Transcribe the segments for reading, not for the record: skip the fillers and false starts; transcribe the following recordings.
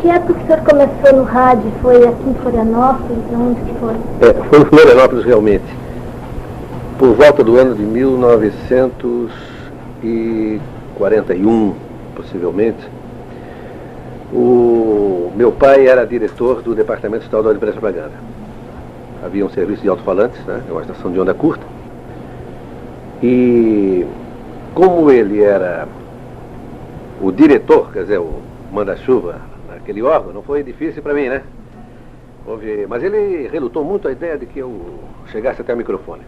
Que época que o senhor começou no rádio? Foi aqui em Florianópolis? Onde que foi? Foi em Florianópolis, realmente. Por volta do ano de 1941, possivelmente. O meu pai era diretor do Departamento Estadual de Imprensa e Propaganda. Havia um serviço de alto-falantes, né? Uma estação de onda curta. E como ele era o diretor, quer dizer, o manda-chuva naquele órgão, não foi difícil para mim, né? Mas ele relutou muito a ideia de que eu chegasse até o microfone.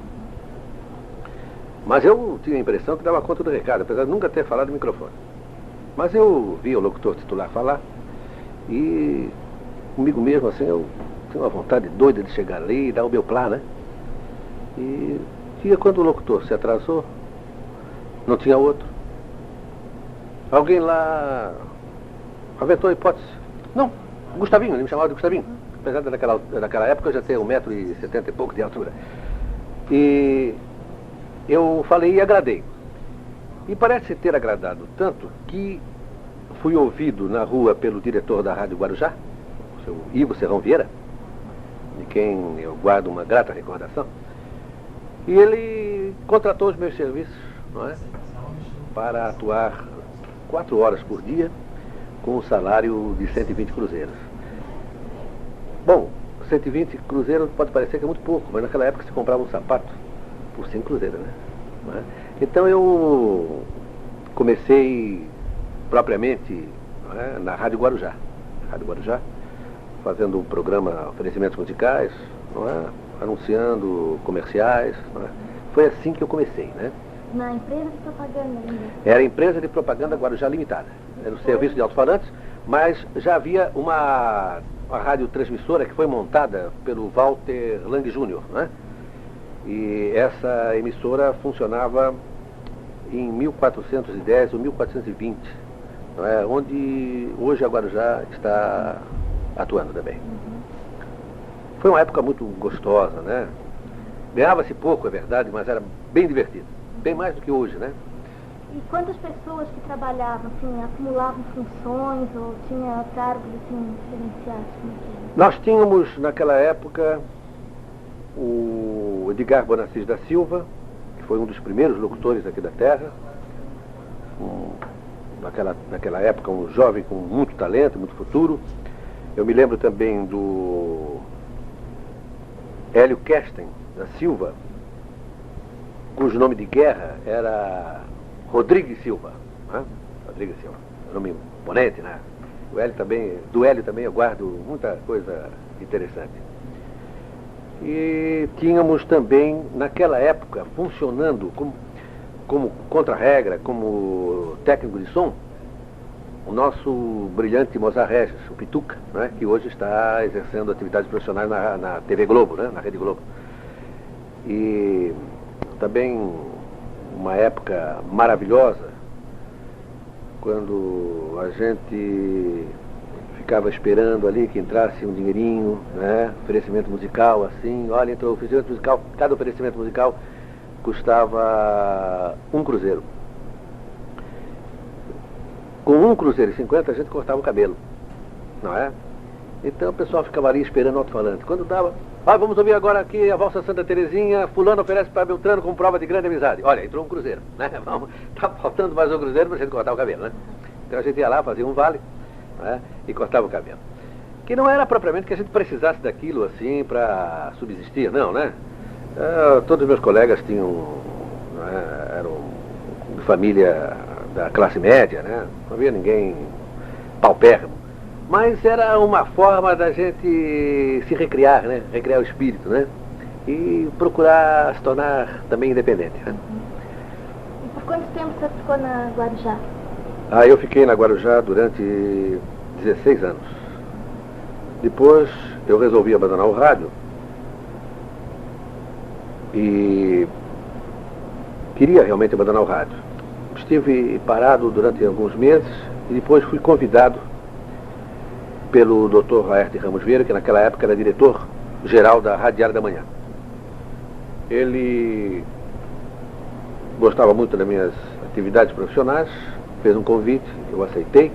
Mas eu tinha a impressão que dava conta do recado, apesar de nunca ter falado no microfone. Mas eu via o locutor titular falar e comigo mesmo, assim, eu tinha uma vontade doida de chegar ali e dar o meu plá, né? E quando o locutor se atrasou, não tinha outro. Alguém lá aventou a hipótese. Não, Gustavinho, ele me chamava de Gustavinho. Apesar de naquela época eu já ter 1,70 m e pouco de altura. E eu falei e agradei. E parece ter agradado tanto que fui ouvido na rua pelo diretor da Rádio Guarujá, o seu Ivo Serrão Vieira, de quem eu guardo uma grata recordação. E ele contratou os meus serviços, não é? Para atuar 4 horas por dia, com um salário de 120 cruzeiros. Bom, 120 cruzeiros pode parecer que é muito pouco, mas naquela época se comprava um sapato por 5 cruzeiros, né? Não é? Então eu comecei propriamente, não é, na Rádio Guarujá. Fazendo um programa, oferecimentos musicais, não é? Anunciando comerciais. Não é? Foi assim que eu comecei, né? Na empresa de propaganda ainda? Era a empresa de propaganda Guarujá Limitada. Era o serviço de alto-falantes, mas já havia uma radiotransmissora que foi montada pelo Walter Lang Jr., né? E essa emissora funcionava em 1410 ou 1420, não é? Onde hoje a Guarujá está atuando também. Foi uma época muito gostosa, né? Ganhava-se pouco, é verdade, mas era bem divertido. Bem mais do que hoje, né? E quantas pessoas que trabalhavam, assim, acumulavam funções ou tinha cargos, assim, diferenciados? Nós tínhamos, naquela época, o Edgar Bonassis da Silva, que foi um dos primeiros locutores aqui da terra. Naquela época, um jovem com muito talento, muito futuro. Eu me lembro também do Hélio Kesten da Silva, cujo nome de guerra era Rodrigues Silva, né? Rodrigues Silva, nome imponente, né? Do Hélio também eu guardo muita coisa interessante. E tínhamos também, naquela época, funcionando como contra-regra, como técnico de som, o nosso brilhante Mozart Regis, o Pituca, né? Que hoje está exercendo atividades profissionais na TV Globo, né? Na Rede Globo. E também uma época maravilhosa, quando a gente ficava esperando ali que entrasse um dinheirinho, né? Oferecimento musical, assim, olha, entrou o oferecimento musical, cada oferecimento musical custava 1 cruzeiro. Com 1,50 cruzeiros a gente cortava o cabelo, não é? Então o pessoal ficava ali esperando o alto-falante. Quando dava, vamos ouvir agora aqui a valsa Santa Terezinha, fulano oferece para Beltrano como prova de grande amizade. Olha, entrou 1 cruzeiro, né? Tá faltando mais 1 cruzeiro para a gente cortar o cabelo, né? Então a gente ia lá, fazia um vale, né? E cortava o cabelo. Que não era propriamente que a gente precisasse daquilo assim para subsistir, não, né? Todos os meus colegas eram de família da classe média, né? Não havia ninguém paupérrimo. Mas era uma forma da gente se recriar, né? Recriar o espírito, né? E procurar se tornar também independente, né? E por quanto tempo você ficou na Guarujá? Eu fiquei na Guarujá durante 16 anos. Depois eu resolvi abandonar o rádio e queria realmente abandonar o rádio. Estive parado durante alguns meses e depois fui convidado pelo Dr. Laerte Ramos Vieira, que naquela época era diretor-geral da Rádio Diário da Manhã. Ele gostava muito das minhas atividades profissionais, fez um convite, eu aceitei.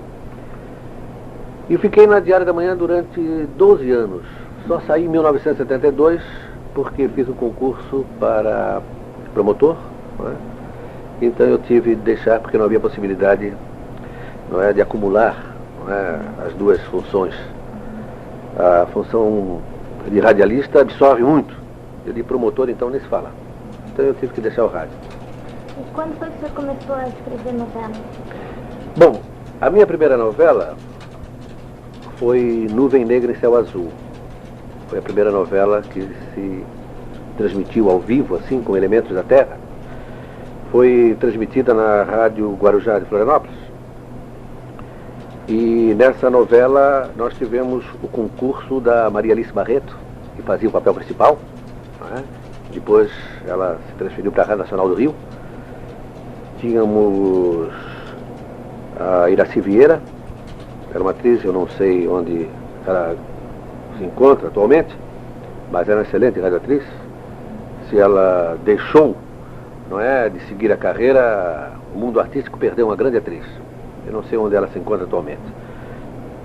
E fiquei na Diário da Manhã durante 12 anos. Só saí em 1972 porque fiz um concurso para promotor, não é? Então eu tive de deixar porque não havia possibilidade, não é, de acumular, não é, as duas funções. A função de radialista absorve muito, e de promotor então nem se fala. Então eu tive que deixar o rádio. E quando foi que você começou a escrever novela? Bom, a minha primeira novela foi Nuvem Negra em Céu Azul. Foi a primeira novela que se transmitiu ao vivo, assim, com elementos da terra. Foi transmitida na Rádio Guarujá de Florianópolis. E nessa novela nós tivemos o concurso da Maria Alice Barreto, que fazia o papel principal, não é? Depois ela se transferiu para a Rádio Nacional do Rio. Tínhamos a Iraci Vieira, era uma atriz, eu não sei onde ela se encontra atualmente, mas era uma excelente radioatriz. Se ela deixou, não é, de seguir a carreira, o mundo artístico perdeu uma grande atriz. Eu não sei onde ela se encontra atualmente.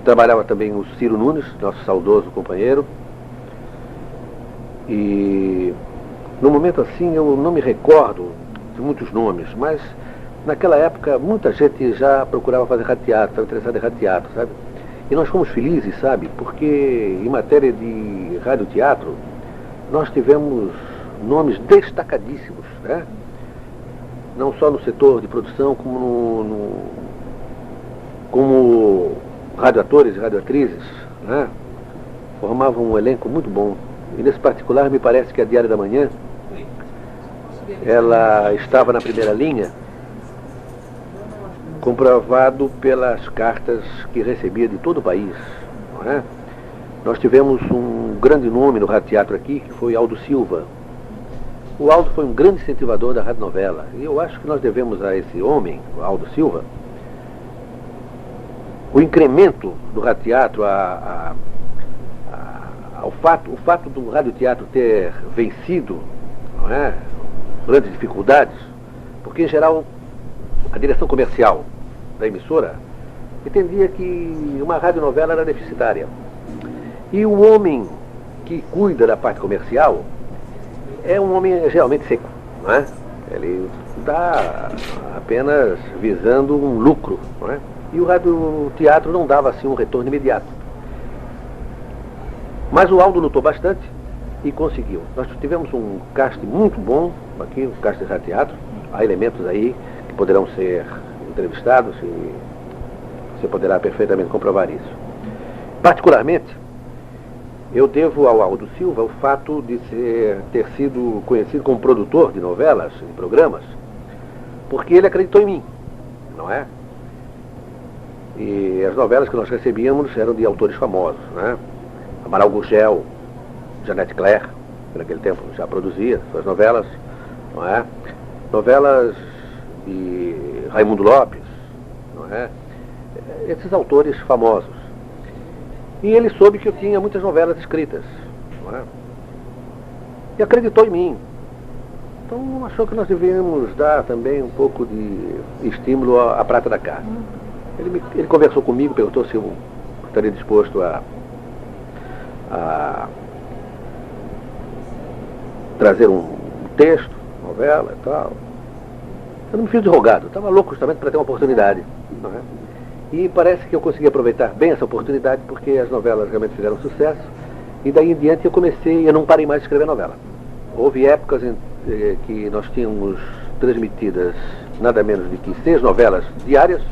Trabalhava também o Ciro Nunes, nosso saudoso companheiro. E no momento assim eu não me recordo de muitos nomes, mas naquela época muita gente já procurava fazer radioteatro, estava interessada em radioteatro, sabe? E nós fomos felizes, sabe? Porque em matéria de radioteatro nós tivemos nomes destacadíssimos, né? Não só no setor de produção, como radioatores e radioatrizes, né? Formavam um elenco muito bom. E nesse particular me parece que a Diário da Manhã, ela estava na primeira linha, comprovado pelas cartas que recebia de todo o país, não é? Nós tivemos um grande nome no radioteatro aqui, que foi Aldo Silva. O Aldo foi um grande incentivador da radionovela, e eu acho que nós devemos a esse homem, o Aldo Silva, o incremento do radioteatro, o fato do radioteatro ter vencido, não é, grandes dificuldades, porque em geral a direção comercial da emissora entendia que uma radionovela era deficitária. E o homem que cuida da parte comercial é um homem geralmente seco, não é? Ele está apenas visando um lucro, não é? E o radioteatro não dava assim um retorno imediato. Mas o Aldo lutou bastante e conseguiu. Nós tivemos um cast muito bom aqui, um cast de radioteatro. Há elementos aí que poderão ser entrevistados e você poderá perfeitamente comprovar isso. Particularmente, eu devo ao Aldo Silva o fato de ter sido conhecido como produtor de novelas e programas, porque ele acreditou em mim, não é? E as novelas que nós recebíamos eram de autores famosos, né? Amaral Gurgel, Janete Claire, que naquele tempo já produzia suas novelas, não é? Novelas de Raimundo Lopes, não é? Esses autores famosos. E ele soube que eu tinha muitas novelas escritas, não é? E acreditou em mim. Então achou que nós devíamos dar também um pouco de estímulo à prata da casa. Ele conversou comigo, perguntou se eu estaria disposto a trazer um texto, novela e tal. Eu não me fiz de rogado, eu estava louco justamente para ter uma oportunidade, não é? E parece que eu consegui aproveitar bem essa oportunidade, porque as novelas realmente fizeram sucesso, e daí em diante eu não parei mais de escrever novela. Houve épocas em que nós tínhamos transmitidas nada menos de que 6 novelas diárias,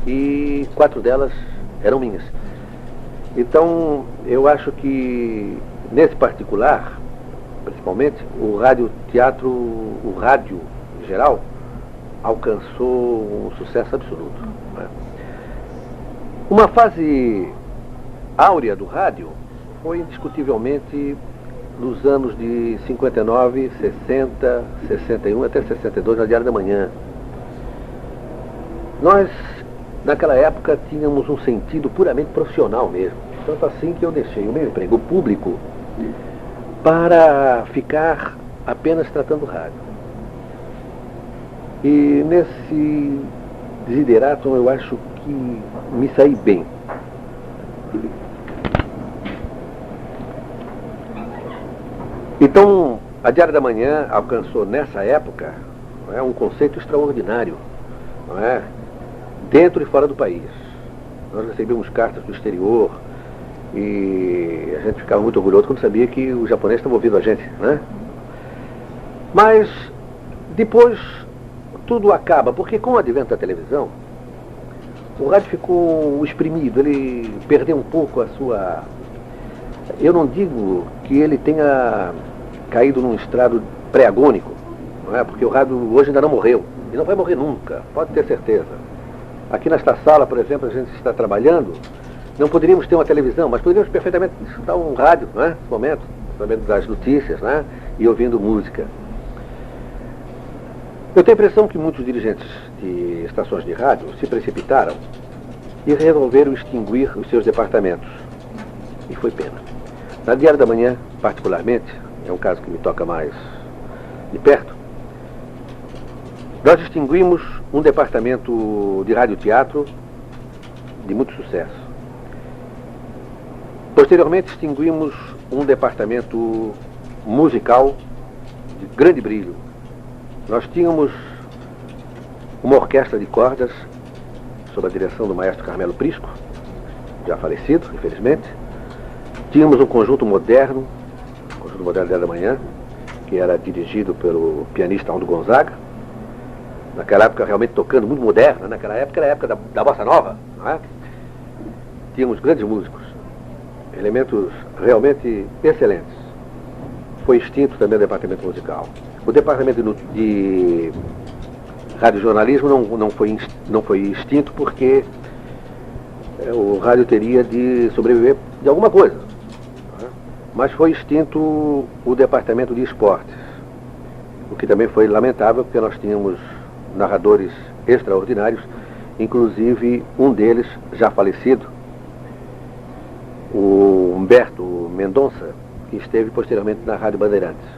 e 4 delas eram minhas. Então, eu acho que, nesse particular, principalmente, o radioteatro, o rádio em geral, alcançou um sucesso absoluto, né? Uma fase áurea do rádio foi indiscutivelmente nos anos de 59, 60, 61 até 62 na Diário da Manhã. Nós, naquela época, tínhamos um sentido puramente profissional mesmo. Tanto assim que eu deixei o meu emprego público para ficar apenas tratando rádio. E nesse desideratum eu acho que me saí bem. Então, a Diário da Manhã alcançou nessa época, não é, um conceito extraordinário, não é, dentro e fora do país. Nós recebíamos cartas do exterior e a gente ficava muito orgulhoso quando sabia que os japoneses estavam ouvindo a gente, né? Mas depois tudo acaba, porque com o advento da televisão, o rádio ficou exprimido, ele perdeu um pouco a sua... Eu não digo que ele tenha caído num estrado pré-agônico, não é? Porque o rádio hoje ainda não morreu, e não vai morrer nunca, pode ter certeza. Aqui nesta sala, por exemplo, a gente está trabalhando, não poderíamos ter uma televisão, mas poderíamos perfeitamente escutar um rádio, não é? Nesse momento, sabendo das notícias, né? E ouvindo música. Eu tenho a impressão que muitos dirigentes de estações de rádio se precipitaram e resolveram extinguir os seus departamentos. E foi pena. Na Diário da Manhã, particularmente, é um caso que me toca mais de perto, nós extinguimos um departamento de radioteatro de muito sucesso. Posteriormente, extinguimos um departamento musical de grande brilho. Nós tínhamos uma orquestra de cordas, sob a direção do maestro Carmelo Prisco, já falecido, infelizmente. Tínhamos um conjunto moderno da Manhã, que era dirigido pelo pianista Aldo Gonzaga, naquela época realmente tocando muito moderno, naquela época era a época da bossa nova, não é? Tínhamos grandes músicos, elementos realmente excelentes. Foi extinto também o departamento musical. O departamento de radiojornalismo não foi extinto porque o rádio teria de sobreviver de alguma coisa. Mas foi extinto o departamento de esportes, o que também foi lamentável, porque nós tínhamos narradores extraordinários, inclusive um deles, já falecido, o Humberto Mendonça, que esteve posteriormente na Rádio Bandeirantes.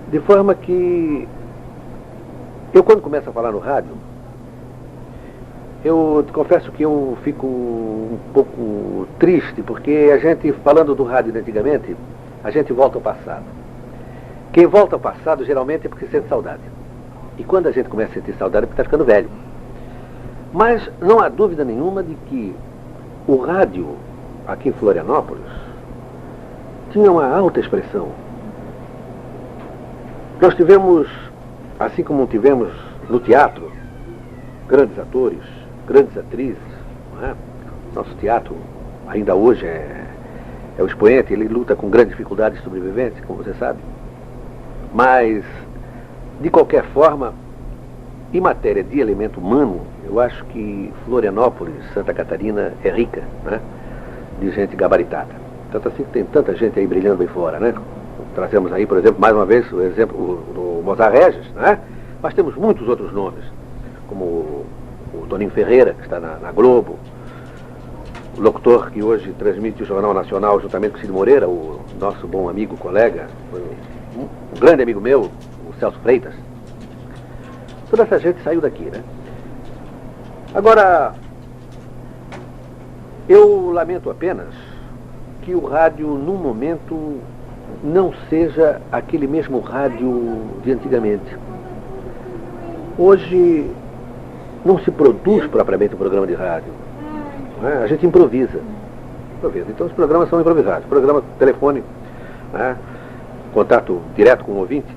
De forma que eu, quando começo a falar no rádio, eu te confesso que eu fico um pouco triste, porque a gente, falando do rádio de antigamente, a gente volta ao passado. Quem volta ao passado geralmente é porque sente saudade. E quando a gente começa a sentir saudade é porque está ficando velho. Mas não há dúvida nenhuma de que o rádio, aqui em Florianópolis, tinha uma alta expressão. Nós tivemos, assim como tivemos no teatro, grandes atores, grandes atrizes, não é? Nosso teatro ainda hoje é o expoente, ele luta com grandes dificuldades de sobrevivência, como você sabe. Mas, de qualquer forma, em matéria de elemento humano, eu acho que Florianópolis, Santa Catarina, é rica, né? De gente gabaritada. Tanto assim que tem tanta gente aí brilhando bem fora, né? Trazemos aí, por exemplo, mais uma vez, o exemplo do Mozart Regis, né? Mas temos muitos outros nomes, como o Toninho Ferreira, que está na Globo, o locutor que hoje transmite o Jornal Nacional juntamente com o Cid Moreira, o nosso bom amigo, colega, um grande amigo meu, o Celso Freitas. Toda essa gente saiu daqui, né? Agora, eu lamento apenas que o rádio, num momento, não seja aquele mesmo rádio de antigamente. Hoje não se produz propriamente um programa de rádio, não é? A gente improvisa. Então os programas são improvisados. Programa telefone, não é? Contato direto com o ouvinte,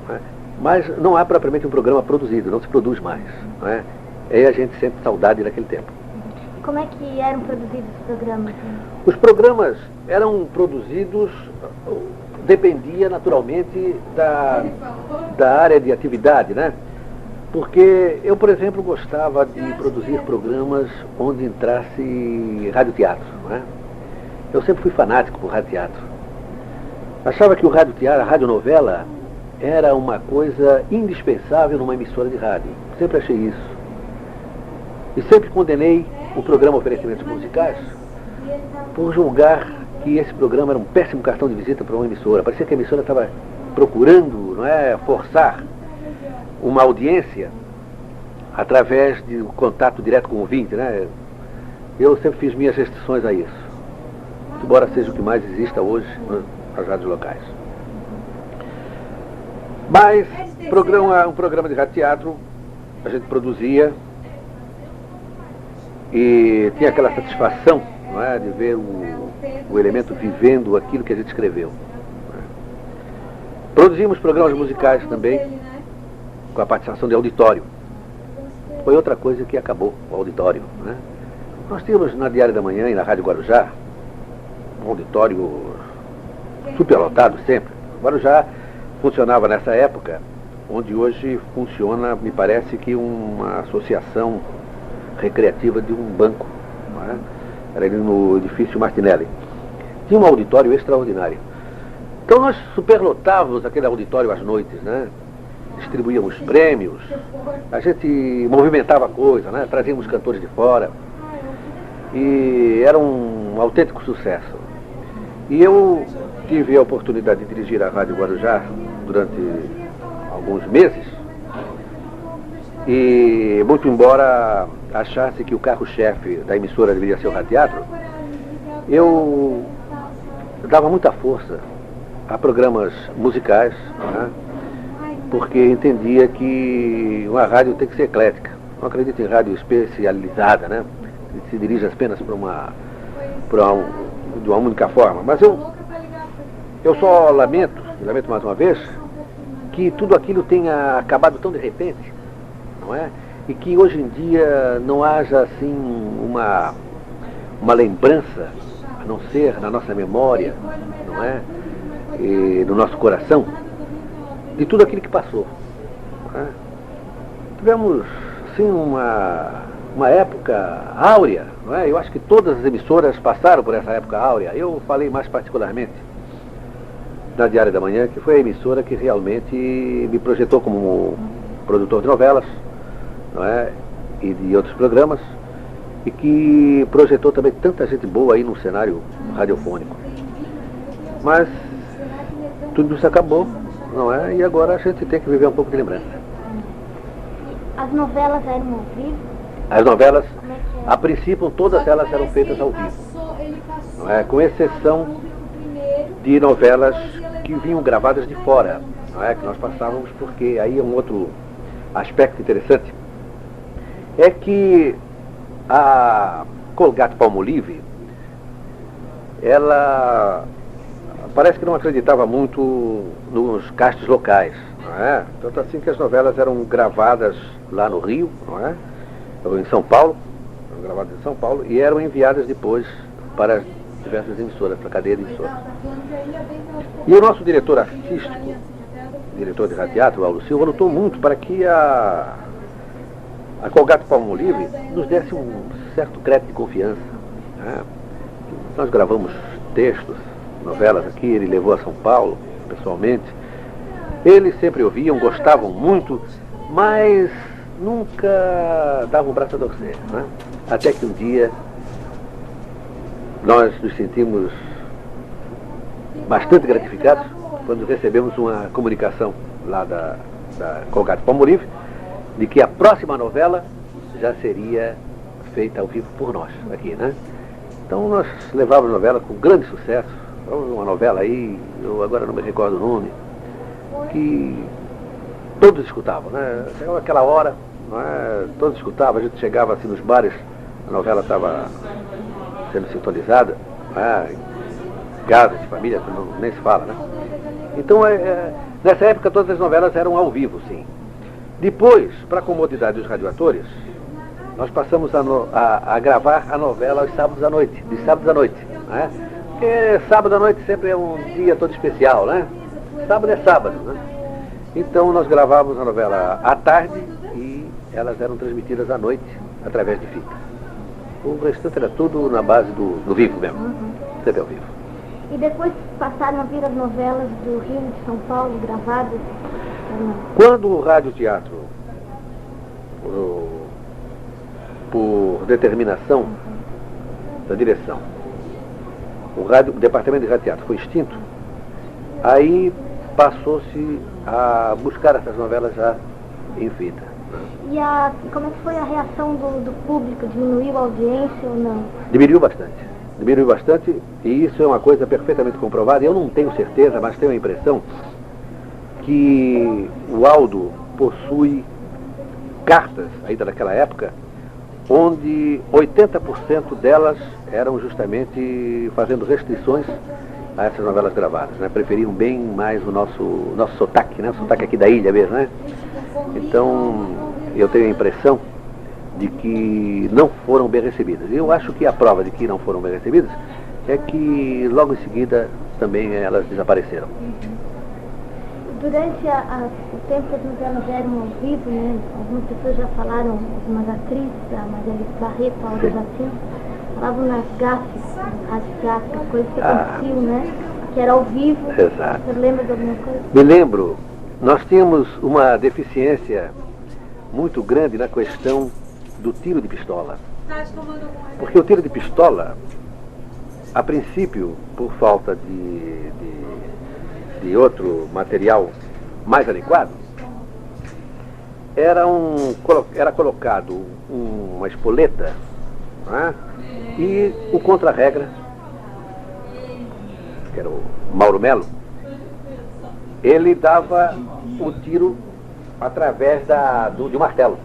não é? Mas não há propriamente um programa produzido, não se produz mais, não é? Aí a gente sente saudade daquele tempo. Como é que eram produzidos os programas? Os programas eram produzidos, dependia naturalmente da área de atividade, né? Porque eu, por exemplo, gostava de produzir programas onde entrasse radioteatro, não é? Eu sempre fui fanático por radioteatro. Achava que o radioteatro, a radionovela, era uma coisa indispensável numa emissora de rádio. Sempre achei isso. E sempre condenei o programa Oferecimentos Musicais por julgar que esse programa era um péssimo cartão de visita para uma emissora. Parecia que a emissora estava procurando, não é, forçar uma audiência através de um contato direto com o ouvinte, né? Eu sempre fiz minhas restrições a isso, embora seja o que mais exista hoje nas rádios locais. Mas um programa de rádio-teatro a gente produzia e tinha aquela satisfação, não é, de ver o elemento vivendo aquilo que a gente escreveu. Produzimos programas musicais também, com a participação de auditório. Foi outra coisa que acabou, o auditório, né? Nós tínhamos na Diário da Manhã e na Rádio Guarujá um auditório superlotado sempre. O Guarujá funcionava nessa época, onde hoje funciona, me parece que uma associação recreativa de um banco, não é? Era ali no edifício Martinelli. Tinha um auditório extraordinário. Então nós superlotávamos aquele auditório às noites, né? Distribuíamos prêmios, a gente movimentava a coisa, né? Trazíamos cantores de fora. E era um autêntico sucesso. E eu tive a oportunidade de dirigir a Rádio Guarujá durante alguns meses. E muito embora achasse que o carro-chefe da emissora deveria ser o radioteatro, eu dava muita força a programas musicais, né? Porque entendia que uma rádio tem que ser eclética. Não acredito em rádio especializada, né? Que se dirige apenas de uma única forma. Mas eu só lamento mais uma vez, que tudo aquilo tenha acabado tão de repente, não é? E que hoje em dia não haja assim uma lembrança, a não ser na nossa memória, não é? E no nosso coração, de tudo aquilo que passou. Não é? Tivemos assim uma época áurea, não é? Eu acho que todas as emissoras passaram por essa época áurea. Eu falei mais particularmente na Diário da Manhã, que foi a emissora que realmente me projetou como produtor de novelas, não é? E de outros programas, e que projetou também tanta gente boa aí no cenário radiofônico. Mas tudo isso acabou, não é? E agora a gente tem que viver um pouco de lembrança. As novelas eram ao vivo? As novelas, a princípio, todas elas eram feitas ao vivo, não é? Com exceção de novelas que vinham gravadas de fora, não é? Que nós passávamos, porque aí é um outro aspecto interessante, é que a Colgate-Palmolive, ela parece que não acreditava muito nos castes locais, não é? Tanto assim que as novelas eram gravadas lá no Rio, não é? Ou em São Paulo, eram gravadas em São Paulo e eram enviadas depois para diversas emissoras, para a cadeia de emissoras. E o nosso diretor artístico, diretor de radioteatro, o Paulo Silva, lutou muito para que a Colgate-Palmolive nos desse um certo crédito de confiança, né? Nós gravamos textos, novelas aqui, ele levou a São Paulo, pessoalmente. Eles sempre ouviam, gostavam muito, mas nunca davam um braço a torcer, né? Até que um dia nós nos sentimos bastante gratificados quando recebemos uma comunicação lá da Colgate-Palmolive de que a próxima novela já seria feita ao vivo por nós aqui, né? Então nós levávamos a novela com grande sucesso. Uma novela aí, eu agora não me recordo o nome, que todos escutavam, né? Chegava aquela hora, não é? Todos escutavam, a gente chegava assim nos bares, a novela estava sendo sintonizada, não é? Casa de família, nem se fala, né? Então, nessa época todas as novelas eram ao vivo, sim. Depois, para a comodidade dos radioatores, nós passamos a gravar a novela aos sábados à noite, de sábados à noite, né? Porque sábado à noite sempre é um dia todo especial, né? Sábado é sábado, né? Então nós gravávamos a novela à tarde e elas eram transmitidas à noite através de fita. O restante era tudo na base do vivo mesmo, sempre ao vivo. E depois passaram a vir as novelas do Rio e de São Paulo gravadas? Quando o radioteatro, por determinação da direção, o departamento de radioteatro foi extinto, aí passou-se a buscar essas novelas já em fita. E como é que foi a reação do público? Diminuiu a audiência ou não? Diminuiu bastante, e isso é uma coisa perfeitamente comprovada. Eu não tenho certeza, mas tenho a impressão que o Aldo possui cartas, ainda naquela época, onde 80% delas eram justamente fazendo restrições a essas novelas gravadas, né? Preferiam bem mais o nosso sotaque, né? O sotaque aqui da ilha mesmo, né? Então, eu tenho a impressão de que não foram bem recebidas. E eu acho que a prova de que não foram bem recebidas é que logo em seguida também elas desapareceram. Durante o tempo que as novelas eram ao vivo, né, algumas pessoas já falaram, algumas atrizes, a Maria Barreto, a Aura Jacinto, falavam nas gafes, as gafes, coisas que aconteciam, né, que era ao vivo. Exato. Você lembra de alguma coisa? Me lembro, nós tínhamos uma deficiência muito grande na questão do tiro de pistola. Porque o tiro de pistola, a princípio, por falta de outro material mais adequado, era colocado uma espoleta, né? E o contra-regra, que era o Mauro Melo, ele dava o tiro através de um martelo.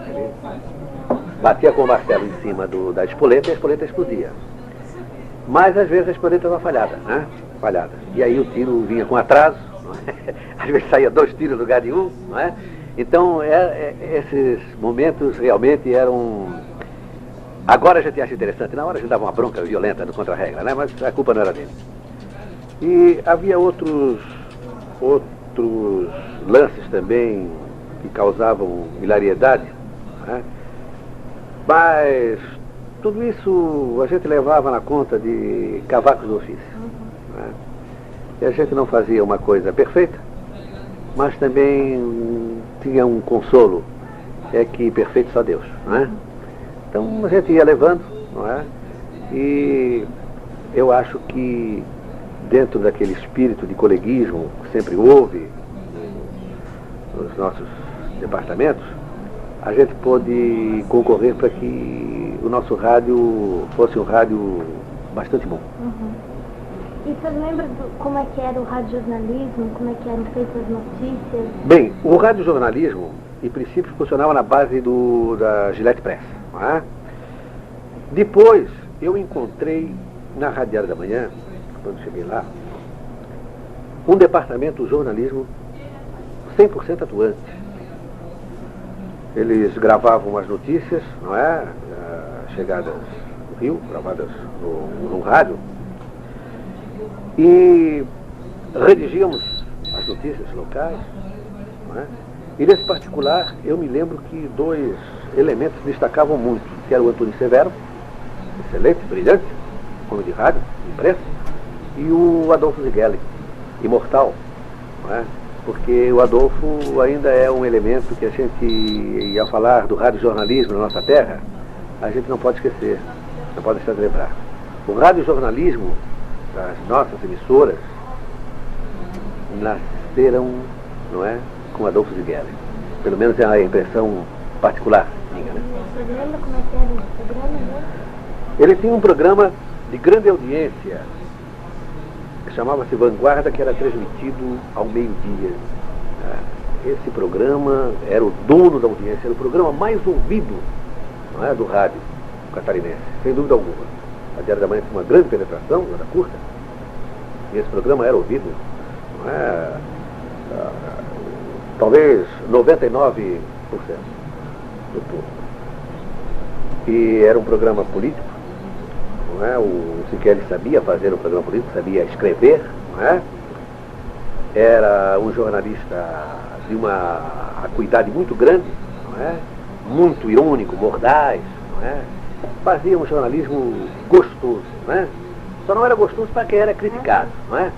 Ele batia com o martelo em cima da espoleta e a espoleta explodia. Mas às vezes a espoleta estava falhada, né? Falhada. E aí o tiro vinha com atraso, não é? Às vezes saía 2 tiros no lugar de 1, não é? Então esses momentos realmente eram... Agora a gente acha interessante, na hora a gente dava uma bronca violenta no contra-regra, né? Mas a culpa não era dele. E havia outros lances também que causavam hilariedade, né? Mas tudo isso a gente levava na conta de cavacos do ofício, né? E a gente não fazia uma coisa perfeita, mas também tinha um consolo, é que perfeito só Deus, não é? Então a gente ia levando, não é? E eu acho que dentro daquele espírito de coleguismo que sempre houve nos nossos departamentos, a gente pôde concorrer para que o nosso rádio fosse um rádio bastante bom. Uhum. E você lembra como é que era o radiojornalismo, como é que eram feitas as notícias? Bem, o radiojornalismo, em princípio, funcionava na base da Gillette Press, não é? Depois, eu encontrei na Rádio Diário da Manhã, quando cheguei lá, um departamento de jornalismo 100% atuante. Eles gravavam as notícias, não é? Chegadas no Rio, gravadas no rádio, e redigíamos as notícias locais, não é? E nesse particular, eu me lembro que 2 elementos destacavam muito, que era o Antônio Severo, excelente, brilhante, homem de rádio, de imprensa, e o Adolfo Zighelli, imortal, não é? Porque o Adolfo ainda é um elemento que a gente, ia falar do radiojornalismo na nossa terra, a gente não pode esquecer, não pode deixar de lembrar. O radiojornalismo das nossas emissoras nasceram, não é, com Adolfo Zighelli. Pelo menos é a impressão particular minha, né? Você lembra como é que era o programa, né? Ele tinha um programa de grande audiência, que chamava-se Vanguarda, que era transmitido ao meio-dia. Esse programa era o dono da audiência, era o programa mais ouvido, não é, do rádio catarinense, sem dúvida alguma. A Diário da Manhã tinha uma grande penetração, era curta, e esse programa era ouvido, não é, talvez 99% do público. E era um programa político, não é? O Zighelli sabia fazer um programa político, sabia escrever, não é? Era um jornalista de uma acuidade muito grande, não é? Muito irônico, mordaz, não é? Fazia um jornalismo gostoso, não é? Só não era gostoso para quem era criticado, não é?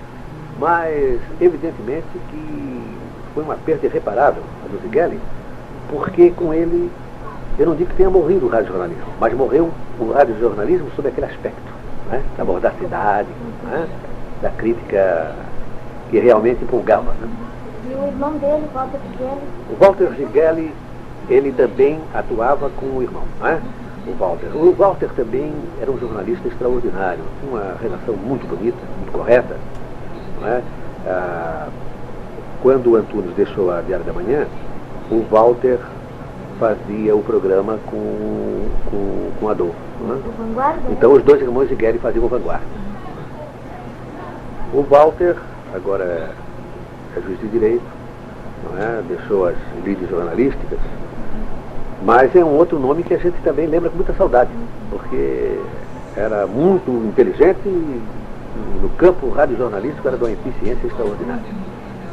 Mas evidentemente que foi uma perda irreparável a do Zighelli, porque com ele, eu não digo que tenha morrido o radiojornalismo, mas morreu o radiojornalismo sob aquele aspecto, né? Da mordacidade, né? Da crítica que realmente empolgava. Né? E o irmão dele, Walter Zighelli. O Walter Zighelli, ele também atuava com o irmão, não é? O Walter. O Walter também era um jornalista extraordinário, com uma relação muito bonita, muito correta, não é? Quando o Antunes deixou a Diário da Manhã, o Walter fazia o programa com Adolfo. Não é? Vanguarda? Então os dois irmãos Zighelli faziam o Vanguarda. O Walter, agora é juiz de direito, não é? Deixou as lides jornalísticas, mas é um outro nome que a gente também lembra com muita saudade, porque era muito inteligente e no campo radiojornalístico era de uma eficiência extraordinária.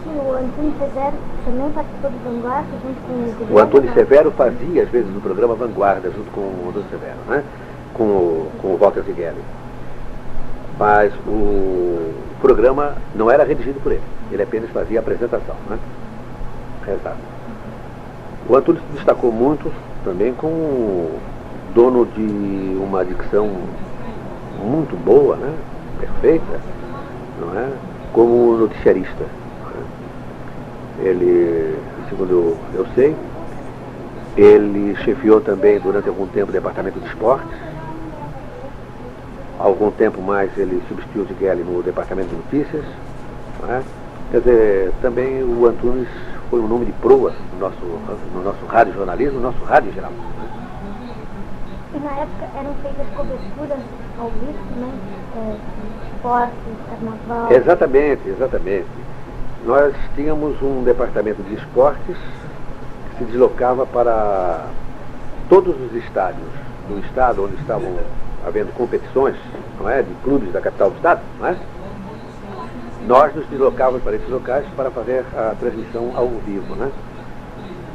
Sim, o Antônio Severo também participou do Vanguarda junto com o Zighelli. O Antônio Severo fazia, às vezes, o programa Vanguarda junto com o Antônio Severo, né? com o Walter Zighelli. Mas o programa não era redigido por ele apenas fazia a apresentação, né? Exato. O Antônio se destacou muito também como dono de uma dicção muito boa, né? Perfeita, não é? Como noticiarista. Ele, segundo eu sei, ele chefiou também durante algum tempo o departamento de esportes. Há algum tempo mais ele substituiu o Zighelli no departamento de notícias. Não é? Quer dizer, também o Antunes foi um nome de proa no nosso rádio jornalismo, no nosso rádio em geral. E na época eram feitas coberturas ao vivo, né? Esportes, carnaval. Exatamente. Nós tínhamos um departamento de esportes que se deslocava para todos os estádios do estado onde estavam havendo competições, não é, de clubes da capital do estado, não é? Nós nos deslocávamos para esses locais para fazer a transmissão ao vivo, né?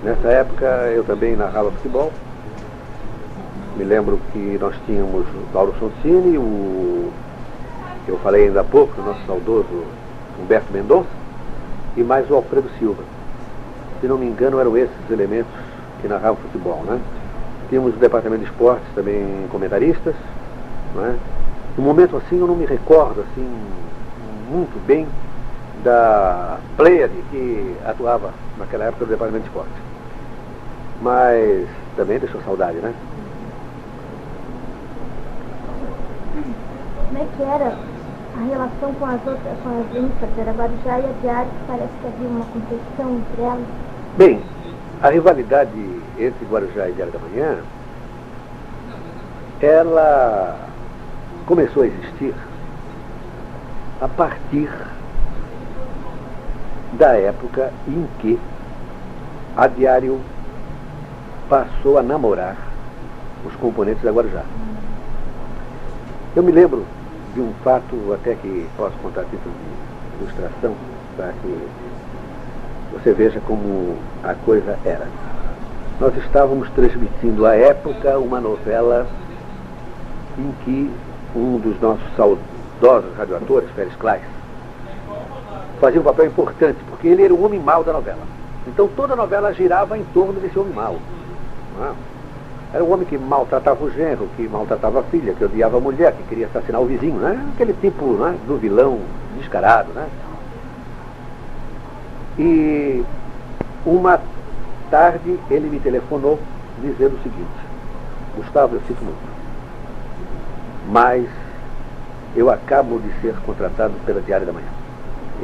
Nessa época eu também narrava futebol. Me lembro que nós tínhamos o Paulo Sonsini, eu falei ainda há pouco, o nosso saudoso Humberto Mendonça, e mais o Alfredo Silva. Se não me engano, eram esses elementos que narravam futebol, né? Tínhamos o departamento de esportes também comentaristas, não é? No momento assim eu não me recordo assim muito bem da pleiade que atuava naquela época no departamento de esportes. Mas também deixou saudade, né? Como é que era a relação com as outras, com as índices, era Guarujá e a Diário, que parece que havia uma competição entre elas? Bem, a rivalidade entre Guarujá e Diário da Manhã, ela começou a existir a partir da época em que a Diário passou a namorar os componentes da Guarujá. Eu me lembro de um fato, até que posso contar a título de ilustração, para que você veja como a coisa era. Nós estávamos transmitindo à época uma novela em que um dos nossos saudosos radioatores, Félix Kleis, fazia um papel importante, porque ele era o homem mau da novela. Então toda a novela girava em torno desse homem mau. Não é? Era um homem que maltratava o genro, que maltratava a filha, que odiava a mulher, que queria assassinar o vizinho, né? Aquele tipo, né, do vilão descarado, né? E uma tarde ele me telefonou dizendo o seguinte: Gustavo, eu sinto muito, mas eu acabo de ser contratado pela Diário da Manhã.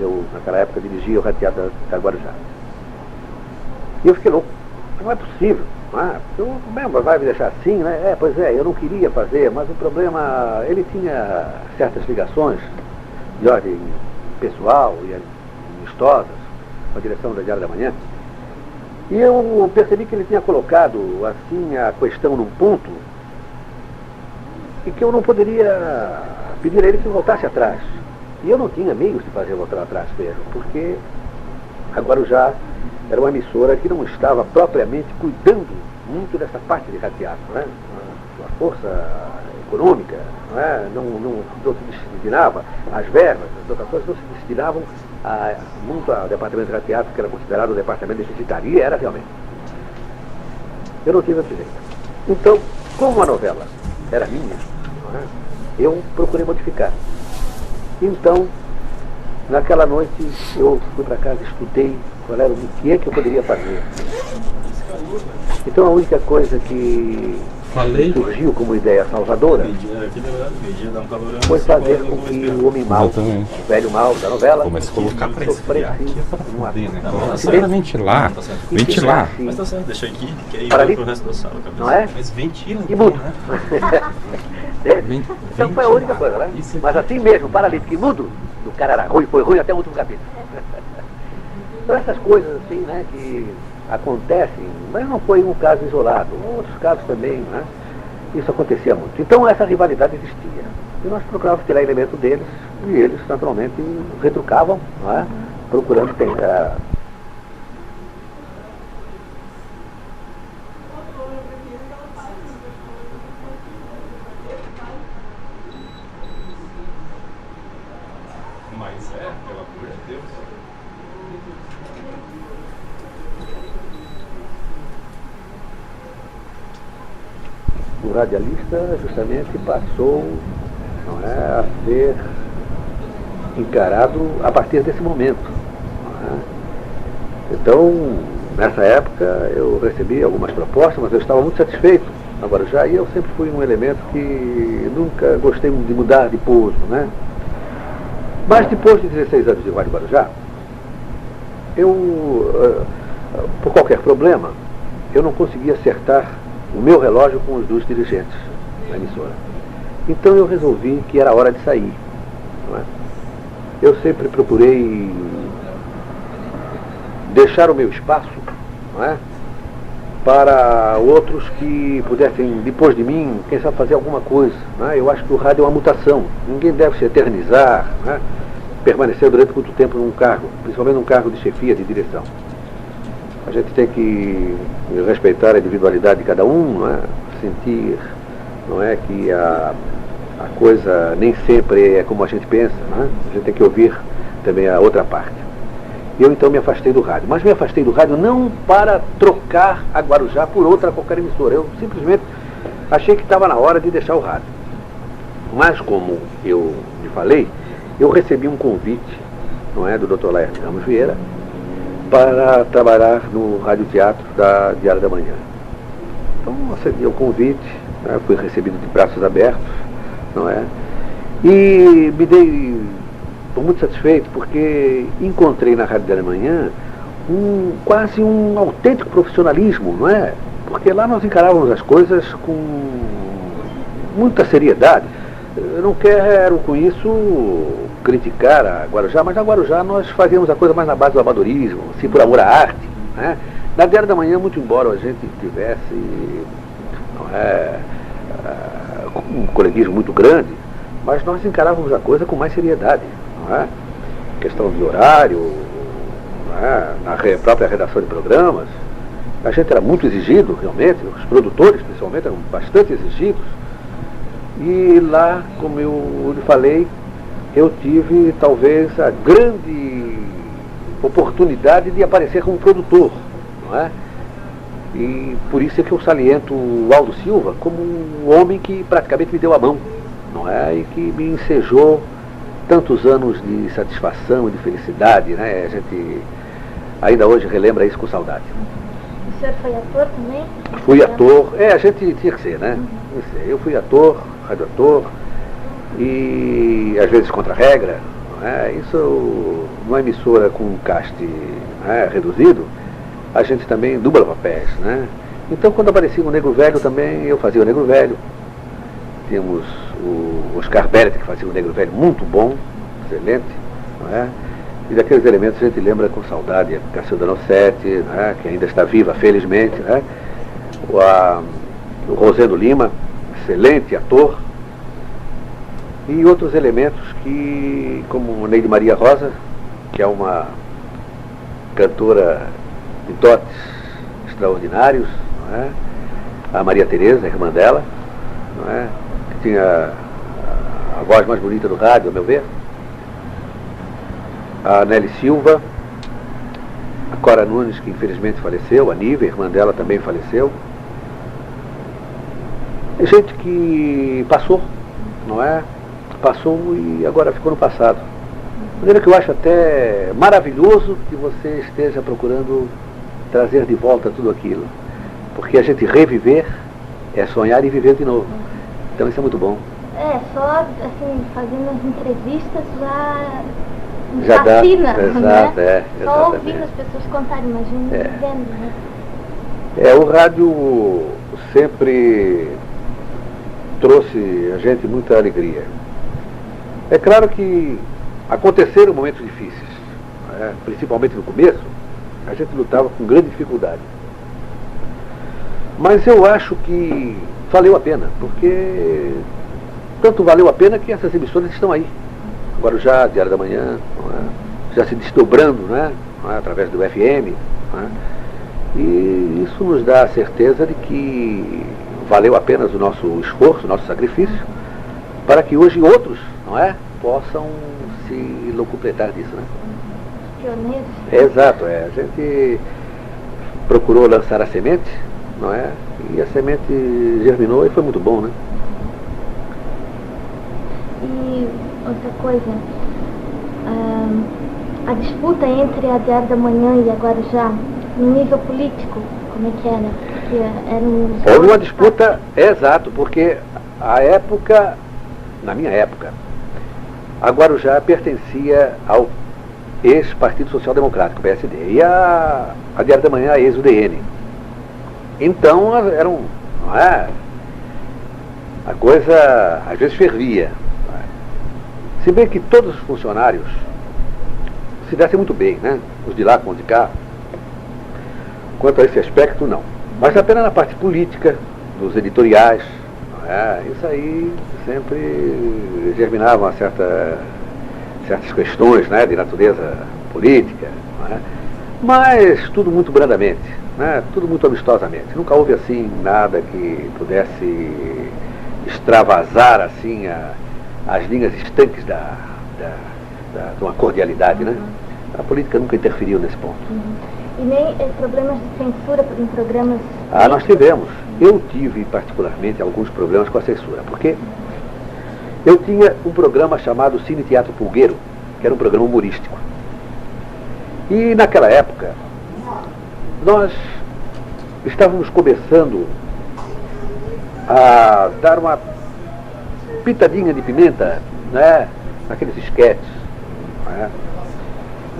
Eu, naquela época, dirigia o Rádio da Guarujá. E eu fiquei louco. Não é possível. Como vai me deixar assim, né? Pois é, eu não queria fazer, mas o problema, ele tinha certas ligações de ordem pessoal e amistosas com a direção da Diário da Manhã. E eu percebi que ele tinha colocado, assim, a questão num ponto e que eu não poderia pedir a ele que voltasse atrás. E eu não tinha meios de fazer voltar atrás mesmo, porque a Guarujá era uma emissora que não estava propriamente cuidando muito dessa parte de radioteatro, né? A força econômica, não se destinava, as verbas, as dotações não se destinavam muito ao departamento de radioteatro, que era considerado o departamento deficitário, e era realmente. Eu não tive outro jeito. Então, como a novela era minha, eu procurei modificar. Então, naquela noite, eu fui para casa, estudei qual era o que é que eu poderia fazer. Então a única coisa que surgiu como ideia salvadora foi fazer com que o homem mau, o velho mau da novela, sofresse um acidente. Ventilar. Mas tá certo, deixa aqui, que aí vai Paralítico. pro resto da sala. Não é? Mas ventila. E mudo. Então foi a única coisa, né? Mas assim mesmo, paralítico e mudo, do cara era ruim, foi ruim até o último capítulo. Então essas coisas assim, né, que acontecem, mas não foi um caso isolado, outros casos também, né? Isso acontecia muito. Então essa rivalidade existia. E nós procurávamos tirar elemento deles, e eles naturalmente retrucavam, não é? Procurando tentar. Mas pelo amor de Deus. O radialista justamente passou, não é, a ser encarado a partir desse momento. Não é? Então, nessa época, eu recebi algumas propostas, mas eu estava muito satisfeito na Guarujá, e eu sempre fui um elemento que nunca gostei de mudar de pouso, né? Mas depois de 16 anos de Rádio Guarujá, eu, por qualquer problema, eu não conseguia acertar o meu relógio com os dos dirigentes da emissora. Então eu resolvi que era hora de sair. Não é? Eu sempre procurei deixar o meu espaço, não é, para outros que pudessem, depois de mim, quem sabe fazer alguma coisa. Não é? Eu acho que o rádio é uma mutação. Ninguém deve se eternizar, não é? Permanecer durante muito tempo num cargo, principalmente num cargo de chefia, de direção. A gente tem que respeitar a individualidade de cada um, não é? Sentir, não é, que a coisa nem sempre é como a gente pensa, não é? A gente tem que ouvir também a outra parte. Eu então me afastei do rádio, mas me afastei do rádio não para trocar a Guarujá por outra qualquer emissora. Eu simplesmente achei que estava na hora de deixar o rádio. Mas como eu lhe falei, eu recebi um convite, não é, do Dr. Laerte Ramos Vieira, para trabalhar no radioteatro da Diário da Manhã. Então aceitei o convite, né, fui recebido de braços abertos, não é? E me dei muito satisfeito porque encontrei na Rádio da Manhã quase um autêntico profissionalismo, não é? Porque lá nós encarávamos as coisas com muita seriedade. Eu não quero com isso criticar a Guarujá, mas na Guarujá nós fazíamos a coisa mais na base do amadorismo, assim, por amor à arte, né? Na Diário da Manhã, muito embora a gente tivesse, não é, um coleguismo muito grande, mas nós encarávamos a coisa com mais seriedade, não é? Questão de horário, não é? Na própria redação de programas, a gente era muito exigido, realmente, os produtores, principalmente, eram bastante exigidos. E lá, como eu lhe falei, eu tive talvez a grande oportunidade de aparecer como produtor, não é? E por isso é que eu saliento o Aldo Silva como um homem que praticamente me deu a mão, não é? E que me ensejou tantos anos de satisfação e de felicidade, né? A gente ainda hoje relembra isso com saudade. O senhor foi ator também? Fui ator, a gente tinha que ser, né? Eu fui ator, radioator, e às vezes contra a regra, não é? Isso, numa emissora com um caste, né, reduzido, a gente também dubla papéis, né? Então quando aparecia um negro velho também, eu fazia o negro velho. Tínhamos o Oscar Bellet, que fazia o negro velho muito bom, excelente, não é? E daqueles elementos a gente lembra com saudade, a Cacilda Nossetti, né, que ainda está viva, felizmente, né? O Rosendo Lima, excelente ator, e outros elementos que, como Neide Maria Rosa, que é uma cantora de dotes extraordinários, não é? A Maria Tereza, a irmã dela, não é? Que tinha a voz mais bonita do rádio, a meu ver. A Nelly Silva, a Cora Nunes, que infelizmente faleceu, a Nive, a irmã dela, também faleceu. É gente que passou, não é? Passou e agora ficou no passado. maneira que eu acho até maravilhoso que você esteja procurando trazer de volta tudo aquilo. Porque a gente reviver é sonhar e viver de novo. Então isso é muito bom. Só assim, fazendo as entrevistas Já dá, fascina, exato, né? Só exatamente. ouvindo as pessoas contarem, imagina vivendo, né? O rádio sempre trouxe a gente muita alegria. É claro que aconteceram momentos difíceis, né? Principalmente no começo, a gente lutava com grande dificuldade. Mas eu acho que valeu a pena, porque tanto valeu a pena que essas emissoras estão aí. Guarujá, Diário da Manhã, não é? Já se desdobrando, né? Não é? Através do FM. Não é? E isso nos dá a certeza de que valeu apenas o nosso esforço, o nosso sacrifício, para que hoje outros, não é, possam se locupletar disso, né? Pioneiros. Exato, a gente procurou lançar a semente, não é? E a semente germinou e foi muito bom, né? E outra coisa, a disputa entre a Diário da Manhã e a Guarujá, no nível político, como é que era? Porque houve uma disputa, exato, porque a época, na minha época, a Guarujá pertencia ao ex-Partido Social Democrático, PSD, e a Diário da Manhã, a ex-UDN. Então, não é? A coisa, às vezes, fervia. Se bem que todos os funcionários se dessem muito bem, né? Os de lá com os de cá. Quanto a esse aspecto, não. Mas apenas na parte política, dos editoriais, não é? Isso aí sempre germinava certas questões, né? De natureza política, não é? Mas tudo muito brandamente, né? Tudo muito amistosamente. Nunca houve assim nada que pudesse extravasar assim as linhas estanques de uma cordialidade, né? A política nunca interferiu nesse ponto. E nem problemas de censura em programas... Nós tivemos. Eu tive particularmente alguns problemas com a censura, porque eu tinha um programa chamado Cine Teatro Pulgueiro, que era um programa humorístico. E naquela época, nós estávamos começando a dar uma pitadinha de pimenta, né, naqueles esquetes, né?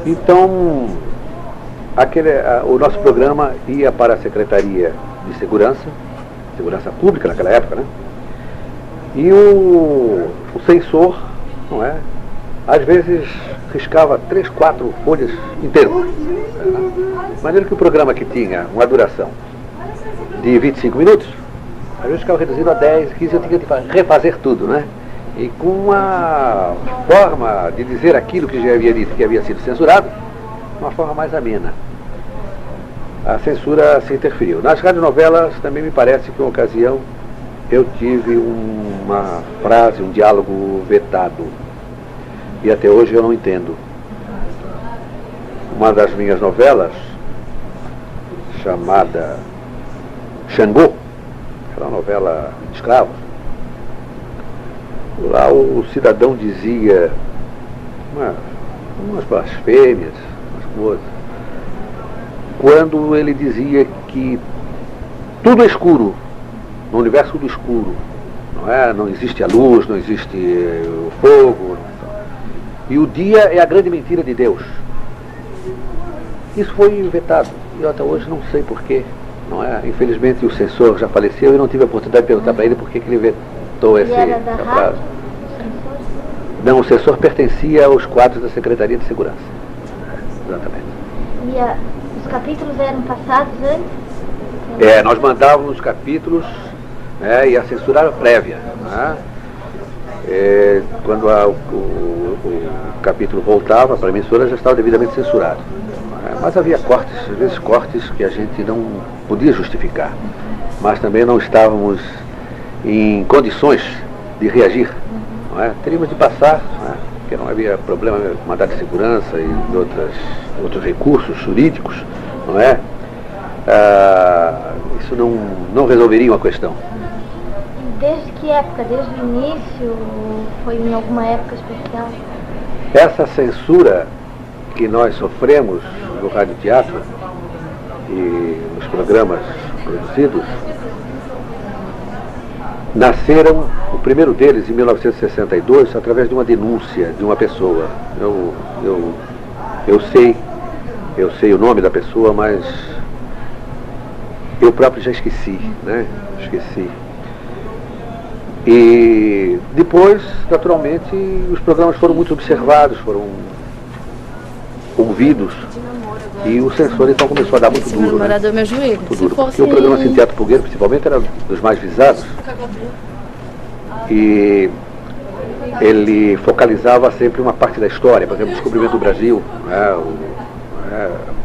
Então, o nosso programa ia para a Secretaria de Segurança Pública naquela época, né? E o censor, não é? Às vezes riscava 3, 4 folhas inteiras. De maneira que o programa que tinha uma duração de 25 minutos, às vezes ficava reduzido a 10, 15, eu tinha que refazer tudo, né? E com uma forma de dizer aquilo que já havia dito que havia sido censurado, uma forma mais amena. A censura se interferiu. Nas radionovelas também me parece que, em uma ocasião, eu tive uma frase, um diálogo vetado. E até hoje eu não entendo. Uma das minhas novelas, chamada Xangô, era uma novela de escravos, lá o cidadão dizia umas blasfêmias, umas coisas, quando ele dizia que tudo é escuro, no universo do escuro, não é? Não existe a luz, não existe o fogo, e o dia é a grande mentira de Deus. Isso foi vetado, e eu até hoje não sei porquê, não é? Infelizmente o censor já faleceu e não tive a oportunidade de perguntar para ele por que ele vetou essa frase. Não, o censor pertencia aos quadros da Secretaria de Segurança. Exatamente. E os capítulos eram passados antes? Nós mandávamos os capítulos, né, e a censura era prévia. Né? Quando o capítulo voltava para a emissora, já estava devidamente censurado. Mas havia cortes, às vezes cortes que a gente não podia justificar. Mas também não estávamos em condições de reagir. Não é? Teríamos de passar, não é? Porque não havia problema com mandado de segurança e outros recursos jurídicos, não é? Isso não resolveria uma questão. Desde que época? Desde o início? Foi em alguma época especial? essa censura que nós sofremos no radioteatro e nos programas produzidos, nasceram, o primeiro deles em 1962, através de uma denúncia de uma pessoa. Eu sei o nome da pessoa, mas eu próprio já esqueci, né? Esqueci. E depois, naturalmente, os programas foram muito observados, foram ouvidos, e o censor então começou a dar muito duro, né? Meu joelho. Muito duro. Porque o programa Cine Teatro Fogueiro, principalmente, era dos mais visados, e ele focalizava sempre uma parte da história, por exemplo, o descobrimento do Brasil, né?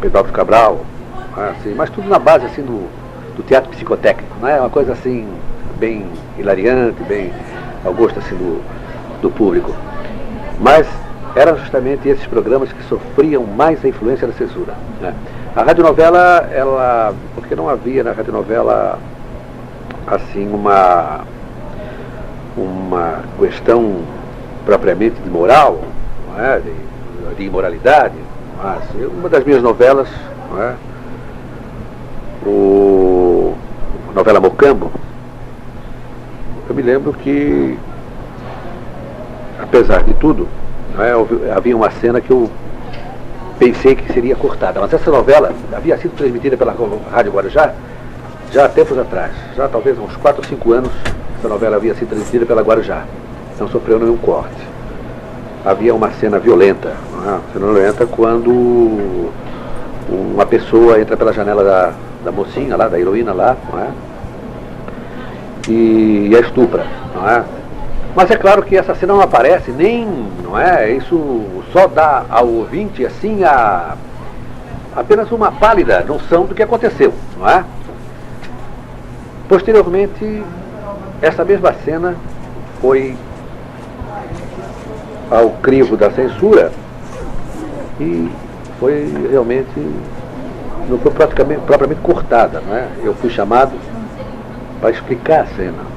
Pedro Álvares Cabral, né? Assim, mas tudo na base assim, do teatro psicotécnico, né? Uma coisa assim, bem hilariante, bem ao gosto assim, do público. Mas eram justamente esses programas que sofriam mais a influência da censura, né? A radionovela, porque não havia na radionovela assim uma questão propriamente de moral, não é? de imoralidade. Mas uma das minhas novelas, não é? A novela Mocambo, eu me lembro que, apesar de tudo, não é, havia uma cena que eu pensei que seria cortada. Mas essa novela havia sido transmitida pela Rádio Guarujá já há tempos atrás, já talvez uns 4 ou 5 anos. Essa novela havia sido transmitida pela Guarujá, não sofreu nenhum corte. Havia uma cena violenta, não é? Uma cena violenta quando uma pessoa entra pela janela da mocinha lá, da heroína lá, não é? E a estupra, não é? Mas é claro que essa cena não aparece nem, não é? Isso só dá ao ouvinte assim apenas uma pálida noção do que aconteceu, não é? Posteriormente, essa mesma cena foi ao crivo da censura e foi realmente, não foi propriamente cortada, não é? Eu fui chamado para explicar a cena.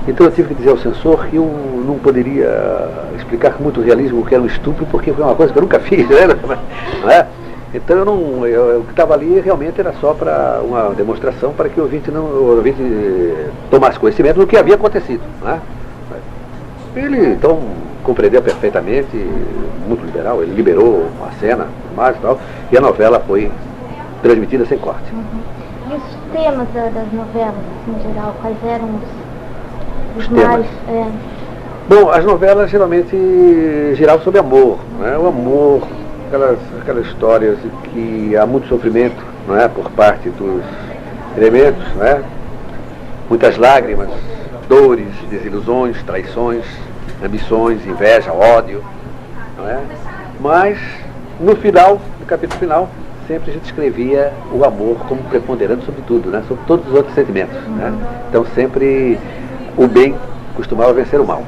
Então eu tive que dizer ao censor que eu não poderia explicar com muito realismo o que era um estupro, porque foi uma coisa que eu nunca fiz, né? Não é? Então o que estava ali realmente era só para uma demonstração para que o ouvinte tomasse conhecimento do que havia acontecido, não é? Ele então compreendeu perfeitamente, muito liberal, ele liberou a cena, mais e tal, e a novela foi transmitida sem corte. E os temas das novelas, assim, em geral, quais eram os mais... Bom, as novelas geralmente giravam sobre amor, né? O amor, aquelas histórias que há muito sofrimento, não é? Por parte dos elementos, não é? Muitas lágrimas, dores, desilusões, traições, ambições, inveja, ódio, não é? Mas no final, no capítulo final, sempre a gente escrevia o amor como preponderante sobre tudo, né? Sobre todos os outros sentimentos, né? Então sempre o bem costumava vencer o mal.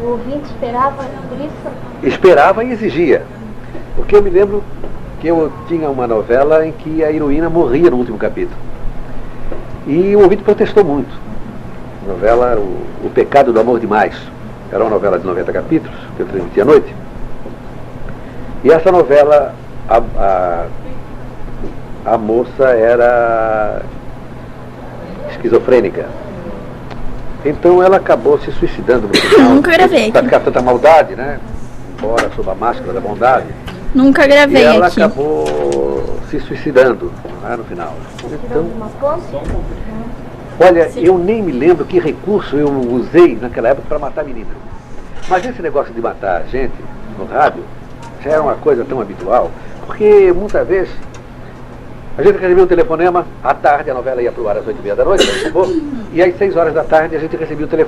O ouvinte esperava por isso? Esperava e exigia. Porque eu me lembro que eu tinha uma novela em que a heroína morria no último capítulo. E o ouvinte protestou muito. A novela era O Pecado do Amor Demais. Era uma novela de 90 capítulos, que eu transmitia à noite. E essa novela, a moça era esquizofrênica. Então ela acabou se suicidando no final. Nunca gravei para aqui. ficar tanta maldade, né? Embora sob a máscara da bondade. Nunca gravei e ela aqui. acabou se suicidando, né, no final. Então, Uma ponte? olha, eu nem me lembro que recurso eu usei naquela época para matar a menina. Mas esse negócio de matar a gente no rádio já era uma coisa tão habitual, porque muitas vezes a gente recebia um telefonema, à tarde a novela ia pro ar às 8h30 da noite, e às 6 horas da tarde a gente recebia o telefonema.